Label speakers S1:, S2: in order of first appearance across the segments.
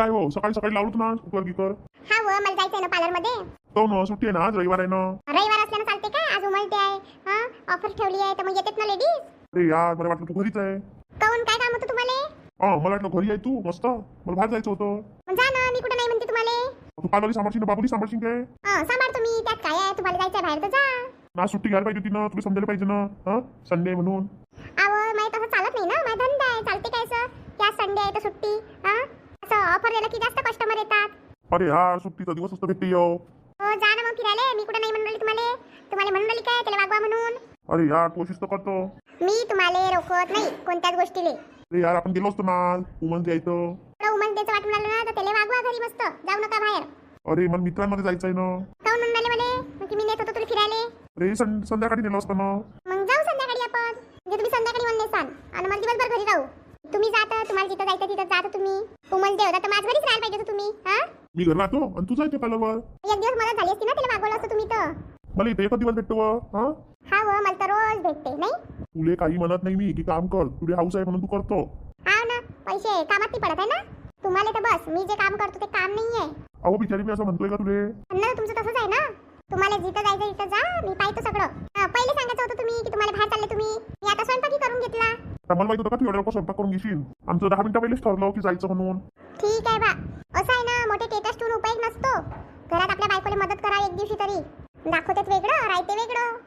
S1: काय हो सकाळी सकाळी लावलं ना कुकर गिकर?
S2: हा व मला जायचंय ना पार्लर मध्ये.
S1: तो ना सुट्टी आहे ना आज रविवार आहे ना.
S2: रविवार असल्यानं चालते का? आज उमलते आहे. हा ऑफर ठेवली आहे तर मग येतात ना लेडीज.
S1: अरे यार मला वाटलं तू घरीच आहे.
S2: काऊन काय काम होतं तुम्हाला?
S1: मला वाटलं घरी आहे तू मस्त मला बाहेर जायचं होतं.
S2: मग जा ना, मी कुठं नाही म्हणते तुम्हाला.
S1: तू पार्लरची सांभाळशील ना बाबुली सांभाळशील काय?
S2: सांभाळ तुम्ही, त्यात काय आहे, तुम्हाला जायचं बाहेर तर जा.
S1: ना सुट्टी घ्यायला पाहिजे होती ना तुला समजायला पाहिजे ना. संडे म्हणून.
S2: माहिती तसं चालत नाही ना, माझा धंदा आहे. चालते काय असं की आज संडे आहे तर सुट्टी? असं ऑफर दिलं की जास्त कस्टमर येतात.
S1: अरे यार सुट्टीचा दिवस असतो भेटते येऊ.
S2: हो जा ना मग फिरायला. मी कुठं नाही म्हणून तुम्हाला म्हणून राहिली काय त्याला वागवा म्हणून.
S1: अरे यार कोशिश तर करतो.
S2: मी तुम्हाला रोखत नाही कोणत्याच गोष्टीले.
S1: अरे यार आपण गेलो असतो ना वुमन्स यायचं.
S2: उमन त्याचं वाटून आलं ना तर त्याला वागवा घरी मस्त, जाऊ नका बाहेर.
S1: अरे मला मित्रांमध्ये जायचं आहे ना.
S2: काऊन म्हणून राहिले मला की मी नेत होतो तुला फिरायला?
S1: अरे संध्याकाळी नेलं असतं ना.
S2: मग जाऊ संध्याकाळी आपण. म्हणजे तुम्ही संध्याकाळी म्हणून नेसान आणि मला दिवसभर घरी राहू. तुम्ही जाता, तुम्हाला जिथं जायचं तिथं जाता तुम्ही. उमन देवता तर माझ्या घरीच राहायला पाहिजे होतं तुम्ही.
S1: मी घर राहतो आणि तू जायचं पार्लरवर.
S2: एक दिवस मदत झाली असती ना, त्याला वागवलं असतं तुम्ही तर.
S1: मला इथे एकच दिवस भेटतो
S2: हा मला तर रोज भेटते नाही.
S1: तुले काही म्हणत नाही मी की काम कर, तुझे हाऊस आहे म्हणून तू करतो.
S2: हा ना, पैसे कामात नाही पडत आहे ना तुम्हाला. तर बस मी जे काम करतो ते काम नाहीये.
S1: अहो बिचारी मी असं म्हणतोय का तुले?
S2: ना तुमचं तसंच आहे ना. तुम्हाला जिथं जायचं तिथं जा, मी पाहतो सगळं. पहिले सांगायचं होतं तुम्ही की तुम्हाला बाहेर चालले तुम्ही. मी आता स्वयंपाकी करून घेतला.
S1: तर मला माहिती होतं का तू एवढ्या लवकर स्वयंपाक करून घेशील? आमचं 10 मिनिटं पहिलेच ठरलं की जायचं म्हणून.
S2: ठीक आहे बा. असं आहे ना, मोठे टेटस ठेवून उपयोग नसतो. घरात आपल्या बायकोला मदत करा एक दिवशी तरी. दाखवतेच वेगळं राहते वेगळं.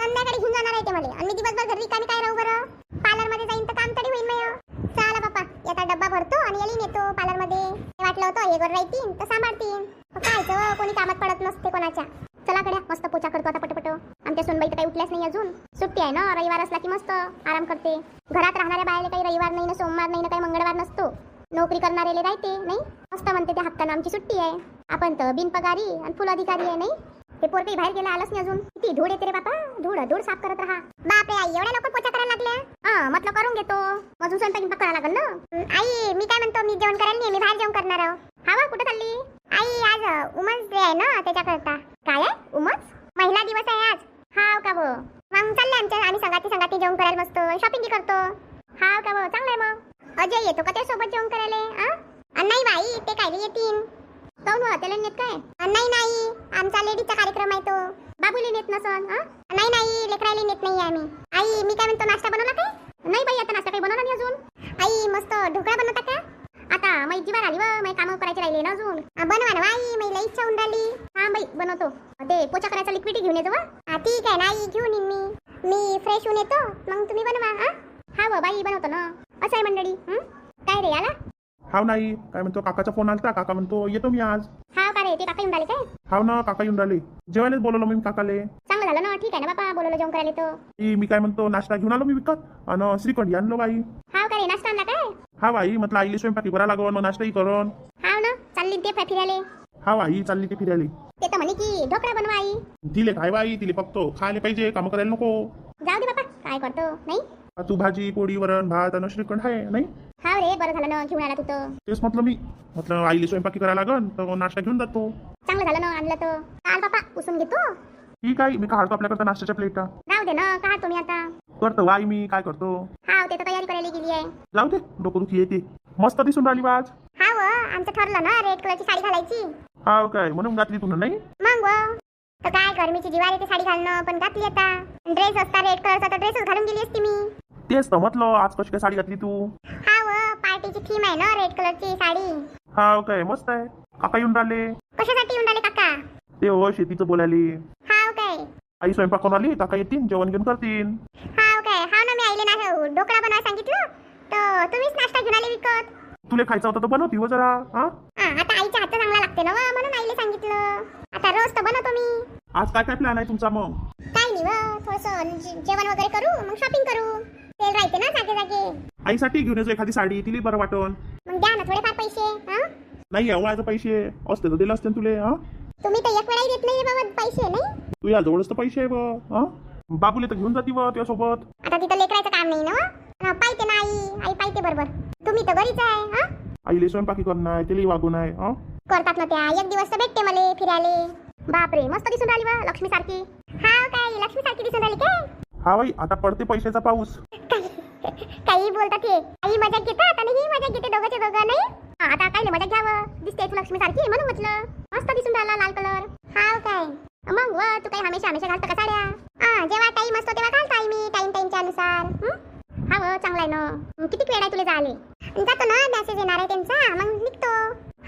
S2: संध्याकाळी घेऊन जाणार आहे ते मला आणि मी दिवसभर घरी रिकामी काय राहू बरं? पार्लर मध्ये जाईन तर काम तरी होईल नाही. चला बापा, याचा डब्बा भरतो आणि याला नेतो पार्लर मध्ये. वाटलं होतं हे घर राहतील तर सांभाळतील. काय कोणी कामात पडत नसते कोणाच्या. चला कडे मस्त पोचा करतो आता पटपट. आमच्या सोनबाई तर काही उठल्याच नाही अजून. सुट्टी आहे ना, रविवार असला की मस्त आराम करते. घरात राहणाऱ्या बायाला काही रविवार नाही ना, सोमवार नाही ना, काही मंगळवार नसतो. नोकरी करणाऱ्याला राहते नाही. मस्त म्हणते त्या हक्कानं आमची सुट्टी आहे. आपण तर बिनपगारी आणि फुल अधिकारी आहे नाही. ते पोरगी बाहेर गेला आलंच नाही अजून. किती धूळ येते रे बापा. धूळ साफ करत राहा. बापरे आई, एवढ्या लवकर पोचा करायला लागल्या? म्हटलं करून घेतो. अजून स्वयंपाक करायला लागल ना. आई मी काय म्हणतो, मी जेवण करायला नाही, मी बाहेर जेवण करणार आहो. हा कुठे चालली आई? आज वुमन्स डे आहे ना, त्याच्याकरता. काय आहे वुमन्स? महिला दिवस आहे आज. हा का व? मग चालले आम्ही संगाती जेवण करायला मस्त शॉपिंग करतो. हा का व? चांगलं आहे मग. अजय येतो का त्या सोबत जेवण करायला? नाही बाई, ते काय येतील. काऊन त्याला नेत काय? नाही, आमचा लेडीजचा कार्यक्रम आहे तो. बाबूला नेत नसन? नाही लेकरायला नेत नाही आम्ही. आई मी काय म्हणतो, नाश्ता बनवला काय? नाही बाई, आता नाश्ता काही बनवला नाही अजून. आई मस्त ढोकळा बनवता का? आता मै जीवार आली व, मै कामं करायचे राहिले ना अजून. बनवा ना आई, मी लई इच्छा होऊन राहिली. हा बाई बनवतो. ते पोचा करायचा लिक्विड घेऊन येतो. ठीक आहे ना आई, घेऊन येईन मी फ्रेश होऊन येतो, मग तुम्ही बनवा. हा व बाई बनवतो ना. असं आहे मंडळी. काय रे आला?
S1: हाव नाही काय म्हणतो, काकाचा फोन आलता. काका म्हणतो येतो मी आज.
S2: हा का रे, ते काका येऊन राहिले काय?
S1: हाव ना, काका येऊन राहिले. जेवायलाच बोलवलं मी काकाले.
S2: चांगलं झालं ना. ठीक आहे ना बापा, बोलवलं जेवण करायला तो.
S1: मी काय म्हणतो, नाश्ता घेऊन आलो मी विकत आणि श्रीखंड आणलो बाई.
S2: हा का रे, नाश्ता आणला काय?
S1: हा बाई, म्हटलं आईला स्वयंपाकी करा लागवण, मग नाश्ताही करून.
S2: हाव ना, चालली ते फिरायला.
S1: हा बाई चालली ते फिरायला.
S2: ते तर म्हणे की ढोकळा बनवा आई.
S1: तिले काय बाई, तिले फक्त खायला पाहिजे, काम करायला नको.
S2: जाऊ दे बापा, काय करतो नाही.
S1: तू भाजी पोळी वरण भात आणि श्रीखंड आहे नाही.
S2: हा रे, बरं झालं ना घेऊन आला तू तर.
S1: तेच म्हटलं आईला स्वयंपाकी करायला लागन तर नाश्ता घेऊन जातो.
S2: चांगलं झालं ना आणलं तर. काल बापा पुसून घेतो.
S1: ठीक आहे, मी काढतो आपल्याकडे नाश्त्याच्या प्लेटा.
S2: राहू दे ना, का तुम्ही आता.
S1: करतो आई, मी काय करतो.
S2: हा ते तर तयारी करायला गेली आहे.
S1: जाऊ दे, डोकं दुखी येते. मस्त दिसून राहिली आज.
S2: हा व, आमचं ठरलं ना रेड कलरची साडी घालायची.
S1: हा काय म्हणून घातली तुला नाही.
S2: मग व तर काय, गरमीची जीवार येते साडी घालणं, पण घातली आता. ड्रेस असता रेड कलरचा तर ड्रेसच घालून गेली असती मी.
S1: तेच तर म्हटलं, आज कशी काय साडी घातली तू.
S2: हा व, पार्टीची थीम आहे ना रेड कलरची साडी.
S1: हा काय मस्त आहे. काका येऊन राहिले.
S2: कशासाठी येऊन राहिले काका?
S1: ते हो शेतीचं बोलायली.
S2: हा काय?
S1: आई स्वयंपाक करून आली, काका येतील जेवण घेऊन करतील.
S2: हा काय? हा ना, मी आईले ना ढोकळा बनवायला सांगितलं तर तुम्हीच नाश्ता घेऊन आले विकत.
S1: तुला खायचा होता तर बनवती हो जरा.
S2: आता आईच्या हातचा चांगला लागते ना व, म्हणून आईले सांगितलं. आता रोज तर बनवतो मी.
S1: आज काय काय प्लॅन आहे तुमचा मग?
S2: काय नाही व, थोडंसं जेवण वगैरे करू, मग शॉपिंग करू. सेल राहते ना जागे जागे.
S1: आईसाठी घेऊन येतो एखादी साडी, तिला बरं वाटन.
S2: मग द्या ना थोडेफार पैसे.
S1: नाही एवढ्याचे पैसे असते तर दिले असते ना तुले.
S2: तुम्ही तर एक वेळाही देत नाही बाबा पैसे नाही.
S1: तू या जवळच तर पैसे आहे बा. बाबूले तर घेऊन जाती बा तुझ्यासोबत.
S2: आता तिथं लेकरायचं काम नाही ना. पाहिजे ना आई पाहिजे बरोबर. तुम्ही तर घरीच आहे.
S1: आईले स्वयंपाकी करणं आहे, तिला वागून आहे.
S2: करतात ना त्या. एक दिवस तर भेटते मला फिरायला. बापरे, मस्त दिसून राहिली बा लक्ष्मी सारखी. हा काय, लक्ष्मी सारखी दिसून राहिली काय?
S1: हा बाई, आता पडते पैशाचा पाऊस.
S2: काही बोलतात हे. आई मजा घेतात आणि ही मजा घेते, दोघंचे दोघं नाही. आता काय मजा घ्यावं, दिसते तू लक्ष्मी सारखी म्हणून म्हटलं. मस्त दिसून राहिला लाल कलर. हाव काय मग व तू काही हमेशा हमेशा घालतो का साड्या? जेव्हा टाइम असतो तेव्हा घालतो आहे मी, टाइमच्या अनुसार. हाव चांगला आहे ना. किती वेळ आहे तुला जायले? जातो ना, मॅसेज येणार आहे त्यांचा, मग निघतो.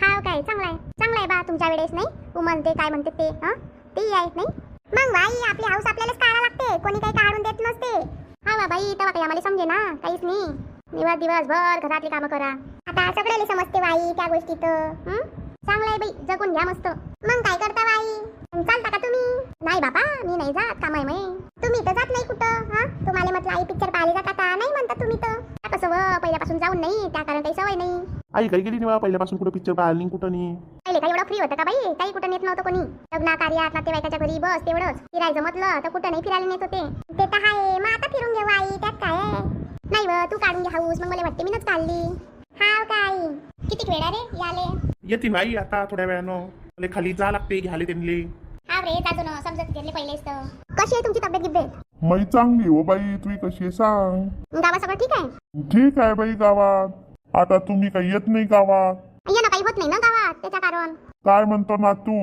S2: हाव काय चांगलं आहे बा. तुमच्या वेळेस नाही उमन ते काय म्हणते ते तेही आहे नाही. मग बाई आपली हाऊस आपल्यालाच काढायला लागते, कोणी काही काढून देत नसते. हा बा बाई, तेव्हा काही आम्हाला समजे ना काहीच नाही. दिवसभर घरातली कामं करा. आता सगळ्याला समजते बाई त्या गोष्टीत. चांगलं आहे बाई, जगून घ्या मस्त. मग काय करता बाई? चालता का तुम्ही? नाही बाबा, मी नाही जात, काम आहे मी. तुम्ही तर जात नाही कुठं. तुम्हाला म्हटलं आई पिक्चर पाहिले जाता का? नाही म्हणता तुम्ही तर. कसं पहिल्यापासून जाऊन नाही, त्या कारण काही सवय नाही.
S1: आई काही गेली नाही पहिल्यापासून, कुठं पिक्चर पाहिलं नाही, कुठं नाही.
S2: पहिले काही एवढं फ्री होतं का बाई? काही कुठं नेत नव्हतं कोणी. लग्न कार्यात नातेवाईकाच्या घरी बस तेवढंच. फिरायचं म्हटलं तर कुठं नाही फिरायला नेत होते. ते तर आहे, मग आता फिरून घेऊ आई, त्यात काय आहे. नाही व तू काढून घे हाऊस, मग मला वाटते मीनच काढली. हाव काय किती वेळा रे याले?
S1: येते नाही आता थोड्या वेळानं. मला खाली जा लागते घ्याले त्यांनी.
S2: हाव रे जातो ना, समजत घेतले पहिलेच तर. कशी आहे तुमची तब्येत गिब्येत?
S1: मी चांगली हो बाई, तुम्ही कशी आहे सांग.
S2: गावात सगळं ठीक आहे?
S1: ठीक आहे बाई गावात. आता तुम्ही काही येत नाही गावात.
S2: ये ना, काही होत नाही ना गावात, त्याच्या कारण.
S1: काय म्हणतो ना तू?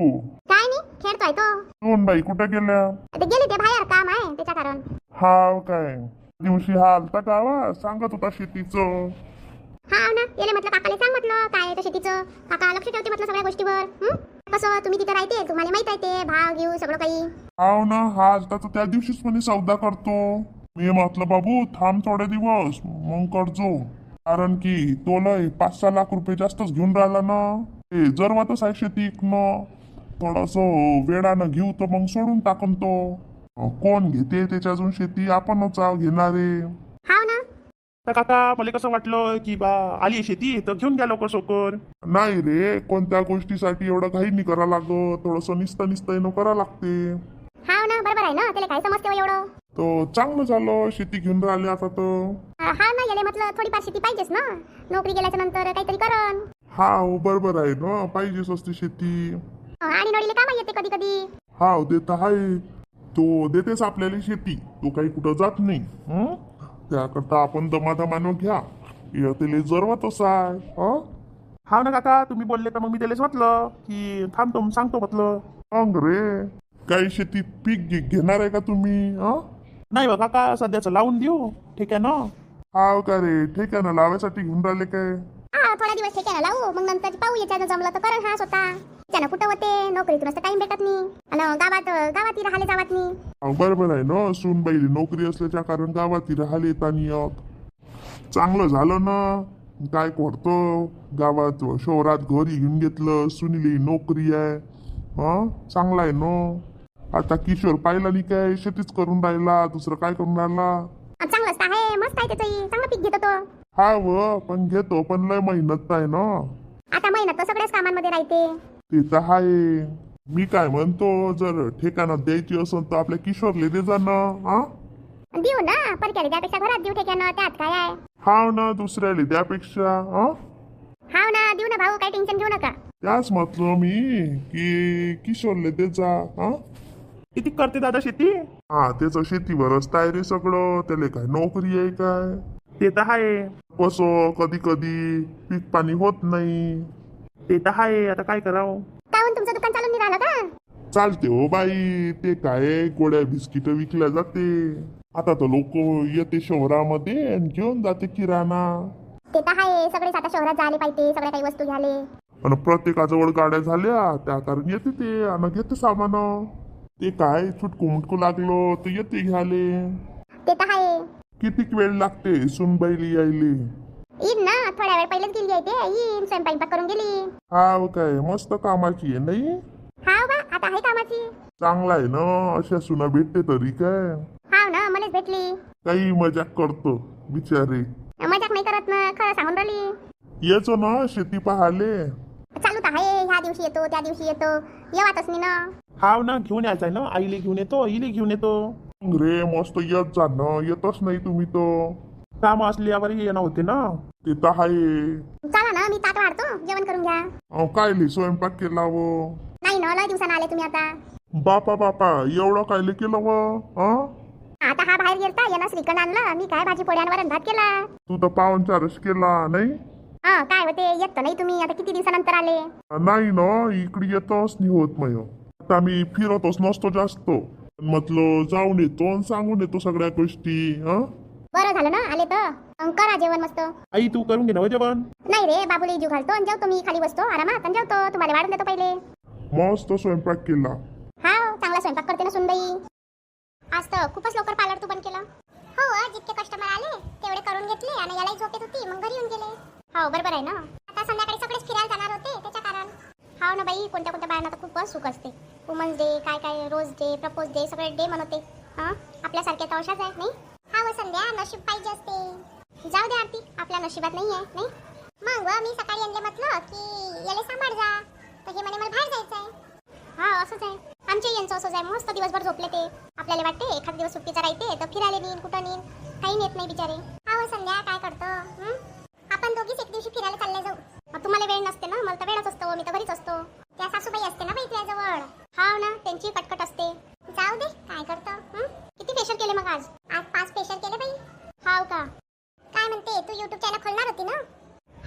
S2: काय नाही, खेळतोय तो.
S1: दोन बाई कुठे गेल्या?
S2: ते गेले ते बाहेर, काम आहे त्याच्या कारण.
S1: हाव काय दिवशी हा आलता गावात, सांगत होता शेतीचं.
S2: हा ना, येले म्हटलं काकाला सांग म्हटलं काय आहे शेतीचं. काका लक्ष ठेवते म्हटलं सगळ्या गोष्टीवर. कसं तुम्ही तिथे राहते, तुम्हाला माहित आहे ते भाव घेऊ सगळं काही.
S1: हाव ना, हा आलता तर त्या दिवशीच म्हणे सौदा करतो. मी म्हटलं बाबू थांब थोडे दिवस मग करजो, कारण की तो लय 5-6 लाख रुपये जास्तच घेऊन राहिला ना. ते जरवातच आहे शेती इकणं, थोडस वेळानं घेऊ तर मग सोडून टाकन तो. कोण घेते त्याच्या अजून शेती? आपणच घेणारे.
S2: हाव ना.
S1: तर काका मला कसं वाटलं की बा आली शेती तर घेऊन घ्या लवकर सोकर. नाही रे, कोणत्या गोष्टीसाठी एवढं काही नाही करा लागत, थोडस निस्ता करा लागते.
S2: हाव ना, बरोबर आहे ना, त्याला काय समजते हो एवढं.
S1: तो चांगलं झालं शेती घेऊन राहिले आता तर.
S2: हा ना, याले म्हटलं थोडीफार शेती पाहिजेच ना, नोकरी गेल्याच्या नंतर काहीतरी करन.
S1: हा बरोबर आहे ना, पाहिजेच असते शेती.
S2: आणि नडीले काम येते कधी कधी.
S1: हा देत आहे तो, देतेच आपल्याला शेती, तो काही कुठं जात नाही. त्याकरता आपण दमादमानं घ्या, त्याला जरवतच आहे. हा ना काका, तुम्ही बोलले तर मग मी त्यालाच म्हटलं की थांबतो सांगतो म्हटलं. अंग रे, काही शेतीत पीक घेणार आहे का तुम्ही? नाही बा काका, सध्याच लावून देऊ ठेक्यानं. हाव का रे, ठेक्यानं लावायसाठी घेऊन राहिले काय?
S2: हा, थोडा दिवस ठेक्यानं लावू, मग नंतर पाहू याच्यानं जमलं तर करण हा स्वतः. त्यानं कुठं होते, नोकरीतून असं टाइम भेटत नाही, आणि गावात राहिले जावत नाही.
S1: बरोबर आहे ना, सूनबाईली नोकरी असल्याच्या कारण गावात राहिले येत आणि चांगलं झालं ना. काय करतो गावात शहरात घरी घेऊन घेतलं, सुनीली नोकरी आहे. चांगला आहे ना. आता किशोर पाहिला नाही काय, शेतीच करून राहिला, दुसरं काय करून राहिला.
S2: चांगलंच आहे, मस्त आहे त्याचंही, चांगलं पीक घेतो तो.
S1: हा व पण घेतो, पण लय मेहनत आहे ना.
S2: आता मेहनत तर सगळ्याच कामांमध्ये राहते.
S1: ते तर आहे. मी काय म्हणतो, जर ठेकाना द्यायची असेल तर आपल्या किशोरले दे जा ना.
S2: देऊ ना, परक्याला त्यापेक्षा घरात देऊ ठेक्यानं, त्यात काय आहे.
S1: हाव ना, दुसऱ्याला द्यापेक्षा.
S2: हाव ना, देऊ ना भाऊ, काही टेन्शन घेऊ नका.
S1: त्याच म्हटलं मी की किशोरले दे जा. किती करते दादा शेती? हा, त्याचं शेतीवरच आहे रे सगळं, त्याला काय नोकरी आहे काय? ते तर आहे. कसं कधी कधी पीक पाणी होत नाही. ते तर आहे, आता काय करावं.
S2: काहून तुमचं दुकान चालून नाही राहिलं का?
S1: चालते हो बाई, ते काय गोड्या बिस्किट विकल्या जाते. आता तर लोक येते शहरामध्ये आणि घेऊन जाते किराणा.
S2: ते तर आहे, सगळेच आता शहरात जायला पाहिजे, सगळ्या काही वस्तू घ्याले.
S1: आणि प्रत्येकाजवळ गाड्या झाल्या, त्या कारण येते ते आणि घेते सामान. ते काय छुटकू मुटकू लागलो तर येते घ्याले.
S2: ते तर आहे.
S1: किती वेळ लागते सुनबाईली यायले?
S2: येईन ना, थोड्या वेळ पहिलेच गेली आहे ते, येईन स्वयंपाक करून गेली.
S1: हाव काय, मस्त कामाची आहे नाही?
S2: हाव बा, आता आहे कामाची.
S1: चांगला आहे ना, अशा सुना भेटते तरी काय.
S2: हाव ना, मलाच भेटली.
S1: काही मजाक करतो बिचारे.
S2: मजाक नाही करत ना, खरं सांगून राहिली.
S1: यायचो ना शेती पाहाले.
S2: चालू तर आहे, ह्या दिवशी येतो त्या दिवशी येतो, येवातच नाही ना.
S1: हाव ना, घेऊन यायचंय ना, आईले घेऊन येतो, इले घेऊन येतो. रे मस्त येत जा ना, येतच नाही तुम्ही तो. काम असल्यावर येणं होते ना. ते तर आहे.
S2: चला ना, मी ताट वाढतो, जेवण करून घ्या.
S1: काय स्वयंपाक केला व?
S2: नाही ना, लय दिवसानं आले तुम्ही आता.
S1: बापा एवढं कायले केलं व?
S2: आता हा बाहेर गेलता, याला श्रीखंड आणलं, मी काय भाजी पोळ्यांवर भात केला.
S1: तू तर पाहुणचारच केला नाही?
S2: हा काय होते येत नाही तुम्ही आता किती दिवसानंतर आले.
S1: नाही ना, इकडे येतच नाही होत मग. आता मी फिरतच नसतो जास्त, म्हटलं जाऊन येतो आणि सांगून येतो सगळ्या गोष्टी.
S2: बरं झालं ना आले तर. करा जेवण मस्त.
S1: आई तू करून घे ना जेवण.
S2: नाही रे बाबूला जीव घालतो आणि जेवतो मी खाली बसतो आरामात आणि जेवतो. तुम्हाला वाढून देतो पहिले.
S1: मस्त स्वयंपाक केला.
S2: हा चांगला स्वयंपाक करते ना सुनबाई. आज तर खूपच लवकर पार्लर तू बंद केला. हो जितके कस्टमर आले तेवढे करून घेतले आणि यालाही झोपेत होती मग घरी येऊन गेले. हो बरोबर आहे ना. आता संध्याकाळी सगळेच फिरायला जाणार होते त्याच्या कारण. हो ना बाई, कोणत्या कोणत्या बायांना तर खूपच सुख असते. वुमन्स डे काय काय रोज डे प्रपोज डे सगळे डे मनवते. आपल्यासारख्या तर अशाच आहे नाही. हा व संध्या नशीब पाहिजे असते. जाऊ दे आरती आपल्या नशिबात नाही आहे नाही. मग मी सकाळी यांना म्हटलं की याला सांभाळ जा तर हे म्हणे मला बाहेर जायचं आहे. हा असंच आहे आमच्या यांचं असंच आहे. मस्त दिवसभर झोपले ते. आपल्याला वाटते एखाद दिवस सुट्टीचा राहते तर फिरायला नेईन कुठं नेईन काही नेत नाही बिचारे. हा व संध्या काय करतो आपण दोघीच एक दिवशी फिरायला चालले जाऊ. तुम्हाला वेळ नसते ना, मला तर वेळच असतो. मी तर घरीच असतो. त्या सासूबाई असते ना बाई तुझ्याजवळ. हा ना त्यांची कटकट असते. जाऊ दे काय करतो. किती फेशियल केले मग आज 5 फेशियल केले बाई. हाव का काय म्हणते तू युट्यूब चॅनल खोलणार होती ना.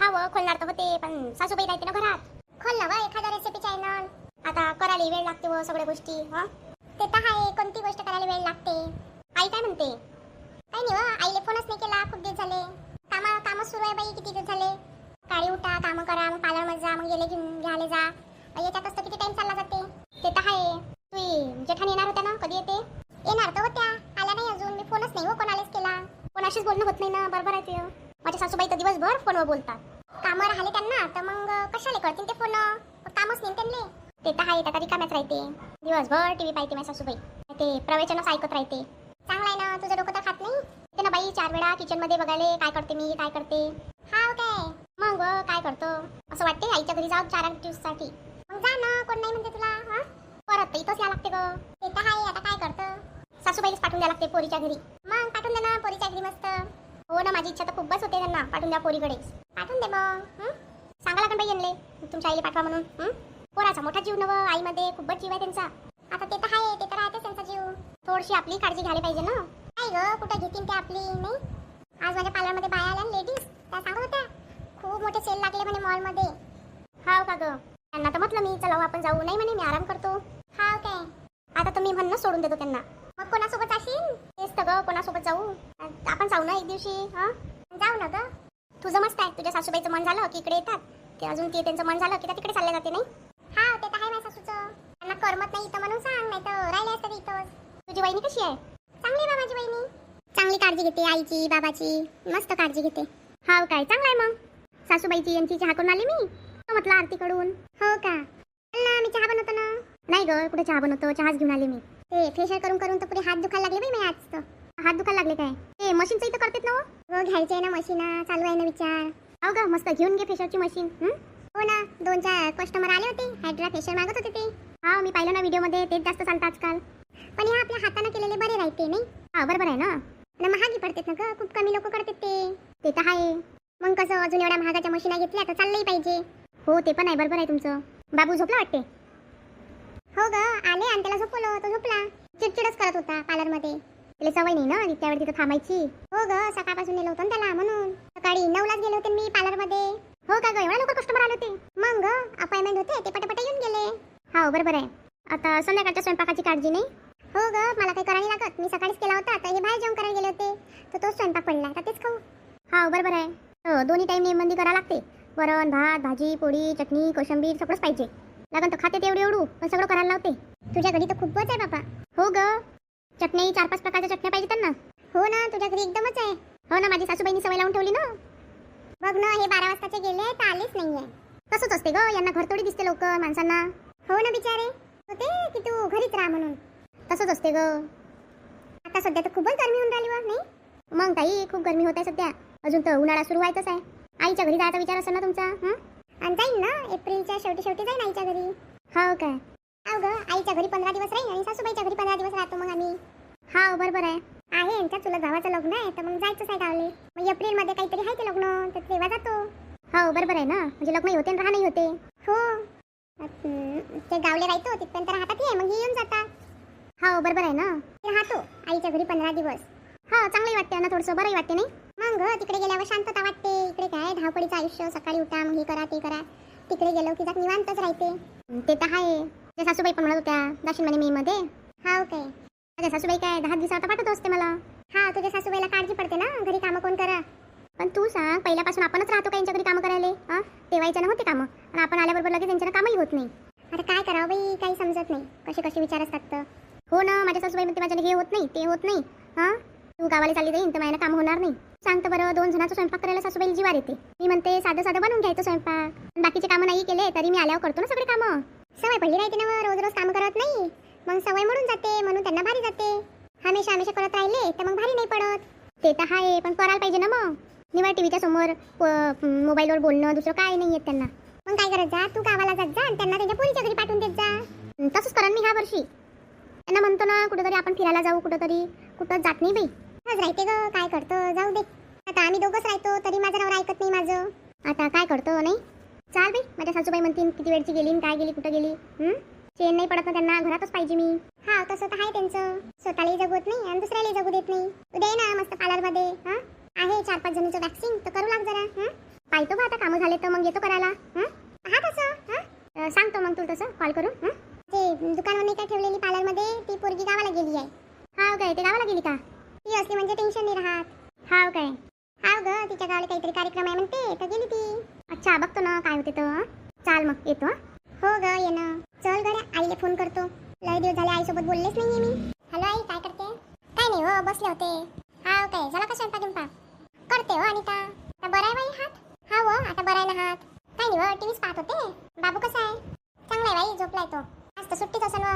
S2: हा व खोलणार तर होते पण सासूबाई राहते ना घरात. खोल ना व एखादा रेसिपी चॅनल. आता करायला वेळ लागते व सगळ्या गोष्टी. ते तर आहे कोणती गोष्ट करायला वेळ लागते. आई काय म्हणते. काही नाही व आईले फोनच नाही केला खूप दिवस झाले. काम सुरू आहे बाई किती दिवस झाले. काळी उठा कामं करा मग पार्लरमध्ये जा मग गेले घेऊन घ्यायला जा. याच्यातच तर किती टाइम चालला जाते. ते तर आहे. तू जेठाणी येणार होत्या ना कधी येते. येणार तर होत्या आला नाही अजून. मी फोनच नाही हो कोणालाच केला. कोणाशीच बोलणं होत नाही ना. बरोबर आहे ते. माझ्या सासूबाई तर दिवसभर फोनवर बोलतात. कामं राहिले त्यांना तर मग कशाला करतील ते फोन. कामच नाही त्यांना. ते तर आहे आता रिकाम्याच राहते. दिवसभर टीव्ही पाहते माझी सासूबाई. ते प्रवचनच ऐकत राहते. चांगला आहे ना तुझं डोकं तर खात नाही. ते ना बाई 4 वेळा किचन मध्ये बघायला काय करते मी काय करते. हा काय मग काय करतो असं वाटते आईच्या घरी जाऊ 4 दिवसासाठी. मग जा ना कोण नाही म्हणते तुला. परत तर इथंच या लागते ग. ते तर आहे आता काय करतं. सासूबाईलाच पाठवून द्या लागते पोरीच्या घरी. मग पाठवून दे ना पोरीच्या घरी मस्त. हो ना माझी इच्छा तर खूपच होते त्यांना पाठवून द्या पोरीकडे. पाठवून दे मग. सांगा लागेल बाई यांना तुमच्या आईला पाठवा म्हणून. पोराचा मोठा जीव नव आईमध्ये खूपच जीव आहे त्यांचा. आता ते तर आहे ते तर राहतेच त्यांचा जीव. थोडीशी आपली काळजी घ्यायला पाहिजे ना. काय ग कुठं घेतील ते आपली नाही. आज माझ्या पार्लरमध्ये बाया आल्या लेडीज त्या सांगत होत्या खूप मोठे सेल लागले म्हणे मॉलमध्ये. हाव का ग त्यांना तर म्हटलं मी चला आपण जाऊ. नाही म्हणे मी आराम करतो. हाव काय आता तर मी म्हणणं सोडून देतो त्यांना. मग कोणासोबत जाशील. तेच तर ग कोणासोबत जाऊ. आपण जाऊ ना एक दिवशी. जाऊ ना ग. तुझं मस्त आहे. तुझ्या सासूबाईचं मन झालं की इकडे येतात. ते अजून ते त्यांचं मन झालं की त्या तिकडे चालले जाते नाही. हा ते तर आहे माझ्या सासूचं. त्यांना करमत नाही इथं म्हणून सांग नाही तर राहिले असतात इथंच. तुझी वहिनी कशी आहे. चांगली आहे माझी वहिनी. चांगली काळजी घेते आईची बाबाची मस्त काळजी घेते. हाव काय चांगलं आहे मग. सासूबाईची यांची चहा करून आली मी. म्हटलं आरतीकडून. हो का ना मी चहा बनवतो ना. नाही ग कुठे चहा बनवतो चहाच घेऊन आले मी. ते फेशियल करून करून तर पुरे हात दुखायला लागले बाई मी आज तर. हात दुखायला लागले काय. ते मशीनचं इथं करतात ना हो घ्यायचे आहे ना मशीन चालू आहे ना विचार. हो का मस्त घेऊन घे फेशियलची मशीन. हो ना 2-4 कस्टमर आले होते हायड्रा फेशियल मागत होते ते. हा मी पाहिलं ना व्हिडिओमध्ये तेच जास्त चालतं आजकाल. पण हे आपल्या हाताने केलेले बरे राहते नाही. हा बरोबर आहे ना. महागी पडतात ना ग खूप कमी लोक करतात ते तर आहे. मग कसं अजून एवढ्या महागाच्या मशीना घेतल्या तर चाललंही पाहिजे. हो ते पण आहे बरोबर आहे तुमचं. बाबू झोपला वाटते. हो ग आले आणि त्याला झोपवलं तो झोपला. चिडचिडच करत होता पार्लरमध्ये. त्याला सवय नाही ना त्यावेळी तिथं थांबायची. हो ग सकाळपासून नेलं होतं त्याला म्हणून. सकाळी 9लाच गेले होते मी पार्लरमध्ये. हो का ग एवढ्या लवकर कस्टमर आले होते. मग अपॉइंटमेंट होते ते पटापट येऊन गेले. हो बरोबर आहे. आता संध्याकाळच्या स्वयंपाकाची काळजी नाही. हो ग मला काही करायला लागत. मी सकाळीच केला होता तर हे बाहेर जेवण करायला गेले होते तर तोच स्वयंपाक पडला तर तेच खाऊ. हा बरोबर आहे. हो दोन्ही टाइम नेमबंदी करावं लागते. वरण भात भाजी पोळी चटणी कोशिंबीर सगळंच पाहिजे. लागन तर खाते तेवढे एवढू पण सगळं करायला लावते. तुझ्या घरी तर खूपच आहे बाबा. हो ग चटणी 4-5 प्रकारच्या चटण्या पाहिजे त्यांना. हो ना तुझ्या घरी एकदमच आहे. हो ना माझी सासूबाईंनी सवय लावून ठेवली ना. बघ ना हे 12 वाजताचे गेले तर आलेच नाहीये. तसंच असते ग यांना घर थोडी दिसते लोक माणसांना. हो ना बिचारे होते की तू घरीच राहा म्हणून. तसंच असते ग. आता सध्या तर खूपच गरमी होऊन राहिली व नाही. मग ताई खूप गरमी होत आहे सध्या. अजून तर उन्हाळा सुरू व्हायचाच आहे. आईच्या घरी जायचा विचार असेल ना तुमचा. आणि जाईन ना एप्रिलच्या शेवटी जाईन आईच्या घरी. हो काय अव ग आईच्या घरी 15 दिवस राहीन आणि सासूबाईच्या घरी 15 दिवस राहतो मग आम्ही. हा बरोबर आहे. यांच्या चुलत भावाचं लग्न आहे तर मग जायचंच आहे गावले. मग एप्रिलमध्ये काहीतरी आहे ते लग्न तर तेव्हा जातो. हो बरोबर आहे ना म्हणजे लग्नही होते आणि राहणंही होते. हो ते गावले राहतो तिथपर्यंत राहतात हे मग येऊन जातात. हो बरोबर आहे ना. राहतो आईच्या घरी 15 दिवस. हा चांगलंही वाटते ना थोडंसं बरंही वाटते नाही. मग तिकडे गेल्यावर शांतता वाटते. इकडे काय धावपळीचं आयुष्य, सकाळी उठा मग हे करा ते करा. तिकडे गेलो की जात निवांतच राहते. ते तर आहे. त्या सासूबाई पण म्हणत होत्या जाशील म्हणे मे मध्ये. हा ओके. माझ्या सासूबाई काय 10 दिवसात पाठवत असते मला. हा तुझ्या सासूबाईला काळजी पडते ना, घरी कामं कोण करा. पण तू सांग, पहिल्यापासून आपणच राहतो का यांच्या घरी कामं करायला? हा तेव्हायच्या नव्हते कामं आणि आपण आल्याबरोबर लगेच त्यांच्या कामही होत नाही. आता काय करावं बाई, काही समजत नाही. कसे कसे विचार असतात तर. हो ना, माझ्या सासूबाई म्हणते माझ्याने हे होत नाही ते होत नाही. हा तू गावाला चालली जाईन तर माझ्यानं काम होणार नाही. सांगतं बरं, 2 जणांचा स्वयंपाक करायला सासूबाई जीवार येते. मी म्हणते साधं साधं बनवून घ्यायचं स्वयंपाक. बाकीचे कामं नाही केले तरी मी आल्यावर करतो ना सगळे कामं. सवय पडली राहते ना, रोज रोज काम करत नाही मग सवय मोडून जाते, म्हणून त्यांना भारी जाते. हमेशा हमेशा करत राहिले तर मग भारी नाही पडत. ते तर आहे, पण करायला पाहिजे ना. मग निवड टीव्हीच्या समोर मोबाईलवर बोलणं, दुसरं काय नाही येत त्यांना. मग काय करत जा, तू गावाला जात जा आणि त्यांना त्यांच्या पोरीच्या घरी पाठवून देत जा. तसंच करा मी ह्या वर्षी. त्यांना म्हणतो ना कुठेतरी आपण फिरायला जाऊ, कुठंतरी कुठं जात नाही बाई. आज राहते ग, काय करतो जाऊ दे. आता आम्ही दोघंच राहतो तरी माझं नाव ऐकत नाही माझं. आता काय करतो नाही. चाल बाई, माझ्या सासूबाई म्हणतील किती वेळची गेली काय गेली कुठं गेली. चेन नाही पडत ना त्यांना, घरातच पाहिजे मी. हा तसं तर आहे त्यांचं, स्वतःलाही जगवत नाही आणि दुसऱ्यालाही जगू देत नाही. उद्या ये ना मस्त पार्लरमध्ये. हा आहे 4-5 जणीचं वॅक्सिंग तर करू लाग जरा. पाहतो बा आता कामं झाले तर मग येतो करायला. हा तसं सांगतो मग तू तसं कॉल करून. ते दुकानावर नाही काय ठेवलेली पार्लरमध्ये, ती पोरगी गावाला गेली आहे. हा काय ते गावाला गेली का? ती असली म्हणजे टेन्शन नाही राहत. हा काय? हा ग, तिच्या गावाला काहीतरी कार्यक्रम आहे म्हणते तर गेली ती. अच्छा बघतो ना काय होते तर. चाल मग येतो. हो ग ये ना. चल गड्या, आईला फोन करतो. लय दिवस झाले आईसोबत बोललेच नाहीये मी. हॅलो आई, काय करते? काय नाही हो, बसले होते. हा काय झाला का स्वयंपाक गिंपाक? करते हो अनिता. आता बरं आहे बाई हात? हा हो आता बरं आहे ना हात. काय नाही हो, टीव्हीच पाहत होते. बाबू कसा आहे? चांगला आहे बाई, झोपलाय तो. आज तर सुट्टीच असं ना.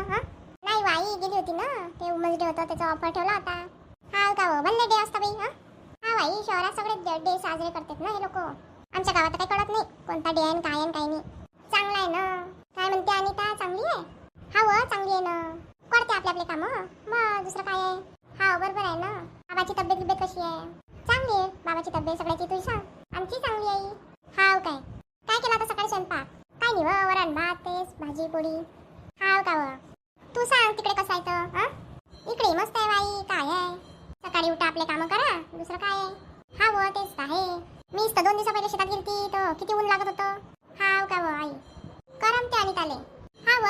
S2: नाही बाई गेली होती ना, ते वुमन्स डे होता त्याचा ऑफर ठेवला होता. हा का हो, बंद डे असता बाई. हा बाई, शहरात सगळे डे साजरे करतात ना हे लोक. आमच्या गावात काही कळत नाही कोणता डे आहे काय नाही. चांगला आहे ना. काय म्हणते अनिता, चांगली आहे? हा व चांगली आहे ना, करते आपले कामं मग दुसरं काय आहे. हा बरोबर आहे ना. बाबाची तब्येत कशी आहे? चांगली आहे बाबाची तब्येत सगळ्याची. तुझी सांग. आमची चांगली आहे. हा काय काय केलं आता सकाळी स्वयंपाक? काय नाही व, वरण भात तेच भाजी पोळी. हा का व, तू सांग तिकडे कसं आहे तर. इकडे मस्त आहे बाई. काय आहे, सकाळी उठा आपले कामं करा, दुसरं काय आहे. हा व तेच आहे. मीच तर 2 दिवसा पहिले शेतात गेलती तर किती ऊन लागत होतं. हा का व आई, करमते आणि ताले. हा व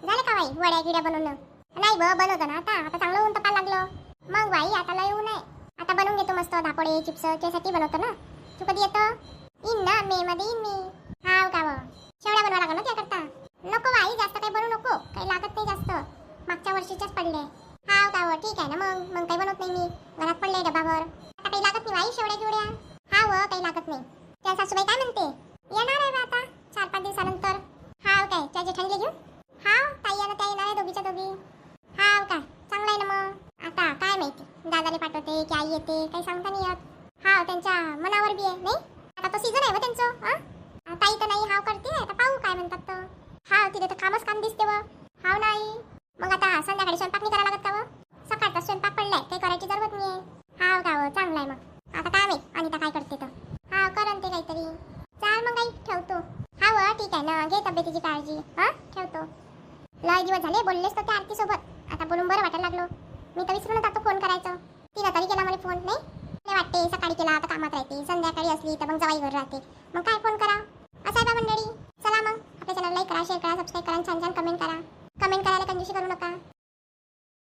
S2: झाले का बाई वड्या गिड्या बनवणं? नाही ब बनवतो ना आता चांगलं ऊन तपायला लागलं. मग बाई आता लय ऊन आहे, आता बनवून घेतो मस्त धापोळे चिप्स त्यासाठी बनवतो ना. तू कधी येतं? येईन ना, मे मध्ये येईन मी. हा का व, शेवड्या बनवा लागल ना त्याकरता. नको बाई जास्त काही बनवू नको, काही लागत नाही जास्त, मागच्या वर्षीच्याच पडले. हा का व ठीक आहे ना. मग काही बनवत नाही मी, घरात पडले डबाभर. आता काही लागत नाही बाई शेवड्या गिवड्या. हा व काही लागत नाही. त्या सासूबाई काय म्हणते? येणार आहे बा आता 4-5 दिवसानंतर. हा काय त्या जेठाणीला घेऊन? हा ताई आणि त्या येणार आहे दोघीच्या दोघी. हा काय चांगलं आहे ना. मग आता काय माहिती दादाला पाठवते की आई येते, काही सांगता नाही येत. हा त्यांच्या मनावर बी आहे नाही. आता तो सीझन आहे व त्यांचं. ताई तर नाही हाव करते, आता पाहू काय म्हणतात तर. हा तिथे तर कामच काम दिसते व. हाव नाही. मग आता संध्याकाळी स्वयंपाक नाही करायला लागत का व? सकाळचा स्वयंपाक पडलाय, काही करायची जरूरत नाही आहे. हाव का व चांगलं आहे. मग आता काय माहिती अनिता काय करते तर. हा करन ते काहीतरी. चाल मग आई ठेवतो. हा व ठीक आहे ना, घे तब्येतीची काळजी. ठेवतो. लय दिवस झाले बोललेच तर त्या आरती सोबत, आता बोलून बरं वाटायला लागलो. मी तर विसरून जातो फोन करायचं. तिला तरी केला मला फोन नाही. मला वाटते सकाळी केला आता कामात राहते, संध्याकाळी असली तर मग जवाई घर राहते, मग काय फोन करा. असं आहे बा मंडळी. चला मग आपल्या चॅनल लाईक करा, शेअर करा, सबस्क्राईब करा, छान छान कमेंट करा. कमेंट करायला कंजूसी करू नका.